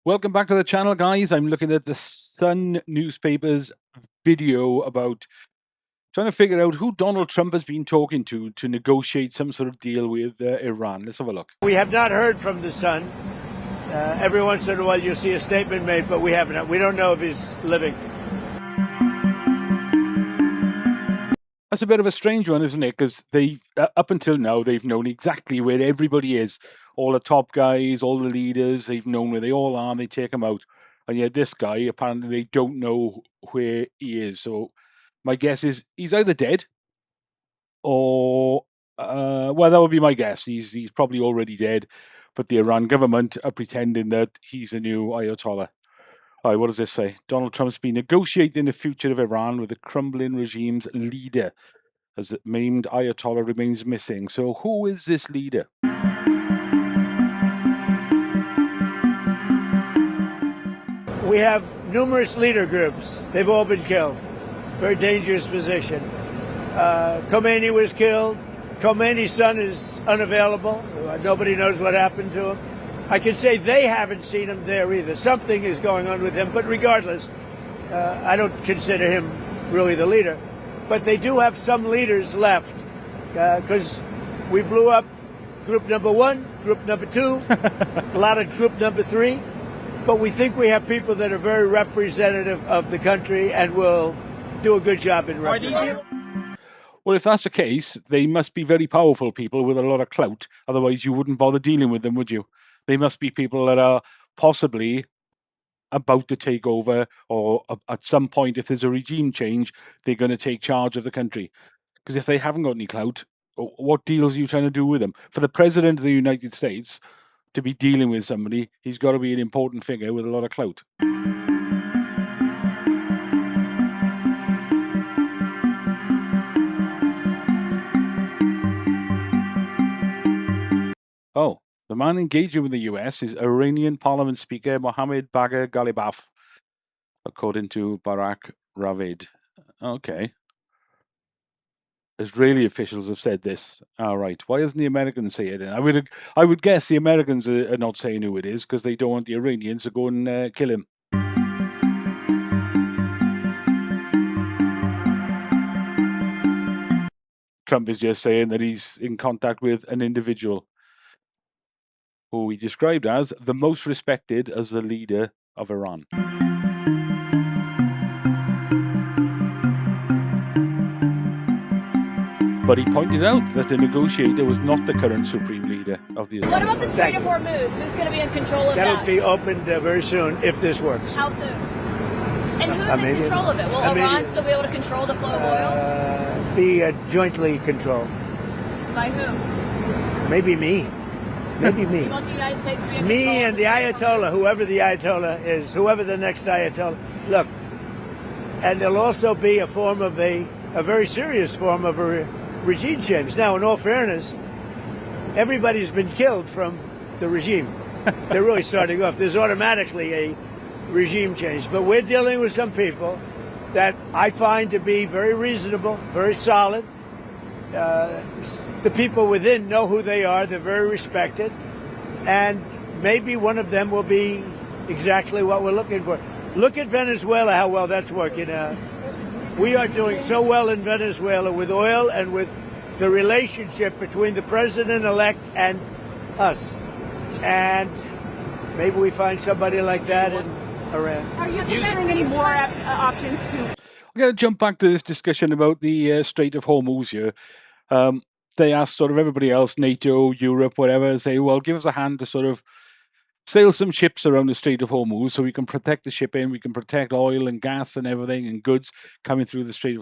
Welcome back to the channel, guys. I'm looking at the Sun newspaper's video about trying to figure out who Donald Trump has been talking to negotiate some sort of deal with Iran. Let's have a look. We have not heard from the Sun. Every once in a while you'll see a statement made, but we haven't. We don't know if he's living. That's a bit of a strange one, isn't it? Because they, up until now, they've known exactly where everybody is. All the top guys, all the leaders, they've known where they all are, and they take them out. And yet this guy, apparently they don't know where he is. So my guess is he's either dead or well, that would be my guess. He's probably already dead, but the Iran government are pretending that he's a new Ayatollah. All right, what does this say? Donald Trump's been negotiating the future of Iran with the crumbling regime's leader, as the maimed Ayatollah remains missing. So, who is this leader? We have numerous leader groups. They've all been killed. Very dangerous position. Khomeini was killed. Khomeini's son is unavailable. Nobody knows what happened to him. I can say they haven't seen him there either. Something is going on with him, but regardless, I don't consider him really the leader. But they do have some leaders left because we blew up group number 1, group number 2, a lot of group number 3. But we think we have people that are very representative of the country and will do a good job in representing. Well, if that's the case, they must be very powerful people with a lot of clout. Otherwise, you wouldn't bother dealing with them, would you? They must be people that are possibly about to take over, or at some point, if there's a regime change, they're going to take charge of the country. Because if they haven't got any clout, what deals are you trying to do with them? For the president of the United States to be dealing with somebody, he's got to be an important figure with a lot of clout. Oh, the man engaging with the US is Iranian Parliament Speaker Mohammad Bagher Ghalibaf, according to Barak Ravid. Okay. Israeli officials have said this. All right. Why doesn't the Americans say it? And I would guess the Americans are not saying who it is because they don't want the Iranians to go and kill him. Trump is just saying that he's in contact with an individual who he described as the most respected as the leader of Iran. But he pointed out that the negotiator was not the current supreme leader of the Islamic. What about the Strait of Hormuz? Who's going to be in control of that? That'll be opened very soon if this works. How soon? And who's in control of it? Will Iran still be able to control the flow of oil? Be jointly controlled. By who? Maybe me. Maybe me. You want the United States to be in Me control and the Ayatollah, whoever the Ayatollah is, whoever the next Ayatollah. Look, and there'll also be a form of a very serious form of a regime change. Now, in all fairness, everybody's been killed from the regime. They're really starting off. There's automatically a regime change. But we're dealing with some people that I find to be very reasonable, very solid. The people within know who they are. They're very respected. And maybe one of them will be exactly what we're looking for. Look at Venezuela, how well that's working out. We are doing so well in Venezuela with oil and with the relationship between the president-elect and us. And maybe we find somebody like that in Iran. Are you considering any more options to? I'm going to jump back to this discussion about the Strait of Hormuz here. They asked sort of everybody else, NATO, Europe, whatever, say, well, give us a hand to sort of sail some ships around the Strait of Hormuz so we can protect the shipping, we can protect oil and gas and everything and goods coming through the Strait.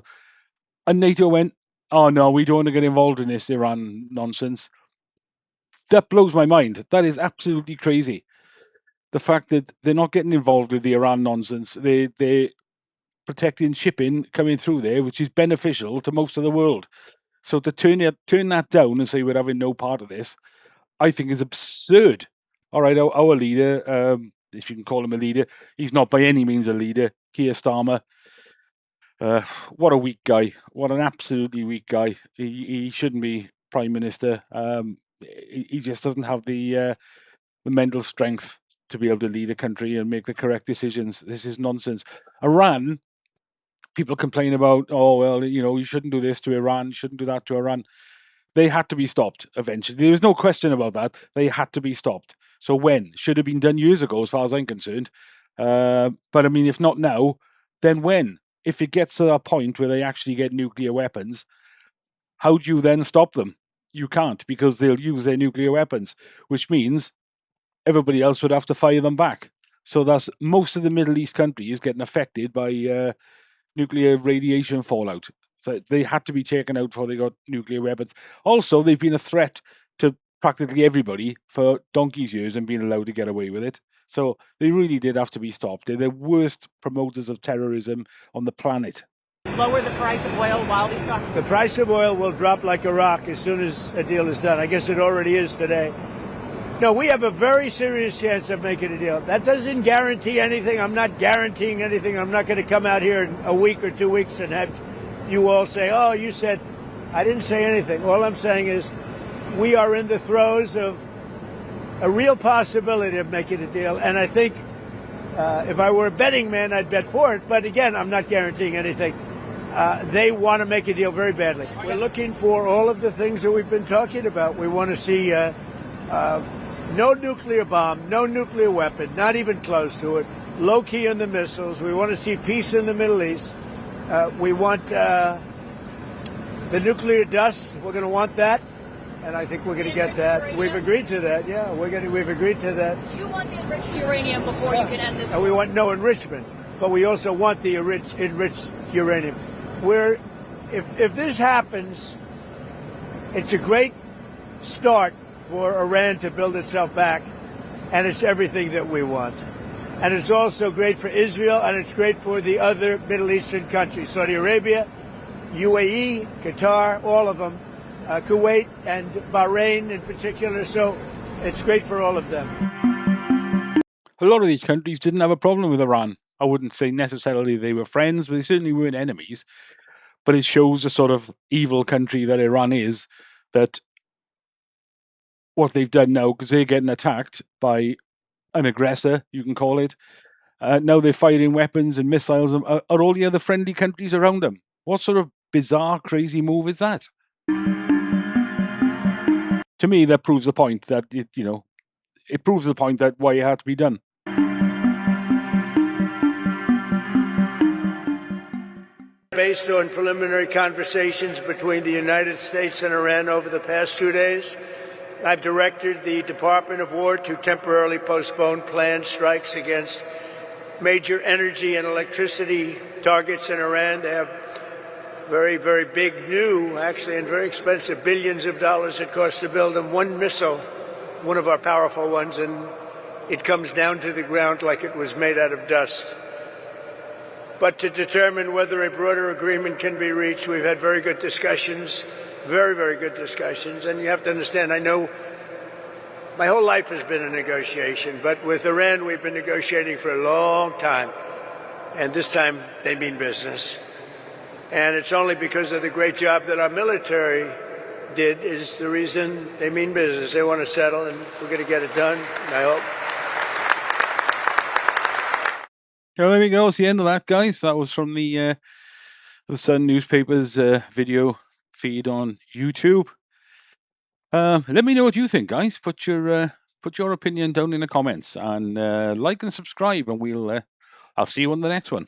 And NATO went, oh, no, we don't want to get involved in this Iran nonsense. That blows my mind. That is absolutely crazy. The fact that they're not getting involved with the Iran nonsense. They're protecting shipping coming through there, which is beneficial to most of the world. So to turn that down and say we're having no part of this, I think is absurd. All right, our leader, if you can call him a leader, he's not by any means a leader. Keir Starmer, what a weak guy! What an absolutely weak guy. He shouldn't be prime minister. He just doesn't have the mental strength to be able to lead a country and make the correct decisions. This is nonsense. Iran, people complain about, oh, well, you shouldn't do this to Iran, you shouldn't do that to Iran. They had to be stopped eventually. There's no question about that. They had to be stopped. So when? Should have been done years ago, as far as I'm concerned. But I mean, if not now, then when? If it gets to that point where they actually get nuclear weapons, how do you then stop them? You can't, because they'll use their nuclear weapons, which means everybody else would have to fire them back. So that's most of the Middle East countries getting affected by nuclear radiation fallout. So they had to be taken out before they got nuclear weapons. Also, they've been a threat to practically everybody for donkey's years and been allowed to get away with it. So they really did have to be stopped. They're the worst promoters of terrorism on the planet. Lower the price of oil while these talks. The price of oil will drop like a rock as soon as a deal is done. I guess it already is today. No, we have a very serious chance of making a deal. That doesn't guarantee anything. I'm not guaranteeing anything. I'm not going to come out here in a week or 2 weeks and have you all say, oh, you said. I didn't say anything. All I'm saying is we are in the throes of a real possibility of making a deal. And I think if I were a betting man, I'd bet for it. But again, I'm not guaranteeing anything. They want to make a deal very badly. We're looking for all of the things that we've been talking about. We want to see no nuclear bomb, no nuclear weapon, not even close to it, low key on the missiles. We want to see peace in the Middle East. We want the nuclear dust. We're going to want that. And I think we're going to get that. We've agreed to that. Yeah, we've agreed to that. You want the enriched uranium before you can end this. And we want no enrichment, but we also want the enriched uranium. If this happens, it's a great start for Iran to build itself back, and it's everything that we want. And it's also great for Israel, and it's great for the other Middle Eastern countries, Saudi Arabia, UAE, Qatar, all of them, Kuwait and Bahrain in particular. So it's great for all of them. A lot of these countries didn't have a problem with Iran. I wouldn't say necessarily they were friends, but they certainly weren't enemies. But it shows the sort of evil country that Iran is, that what they've done now, because they're getting attacked by an aggressor, you can call it. Now they're firing weapons and missiles at all the other friendly countries around them. What sort of bizarre, crazy move is that? To me, that proves the point that it proves the point that why it had to be done. Based on preliminary conversations between the United States and Iran over the past 2 days, I've directed the Department of War to temporarily postpone planned strikes against major energy and electricity targets in Iran. They have very, very big, new, actually, and very expensive, billions of dollars it costs to build them. One missile, one of our powerful ones, and it comes down to the ground like it was made out of dust. But to determine whether a broader agreement can be reached, we've had very good discussions, very, very good discussions. And you have to understand, I know my whole life has been a negotiation, but with Iran, we've been negotiating for a long time. And this time, they mean business. And it's only because of the great job that our military did is the reason they mean business. They want to settle, and we're going to get it done, I hope. So there we go. It's the end of that, guys. That was from the Sun newspaper's video feed on YouTube. Let me know what you think, guys. Put your opinion down in the comments, and like and subscribe, and I'll see you on the next one.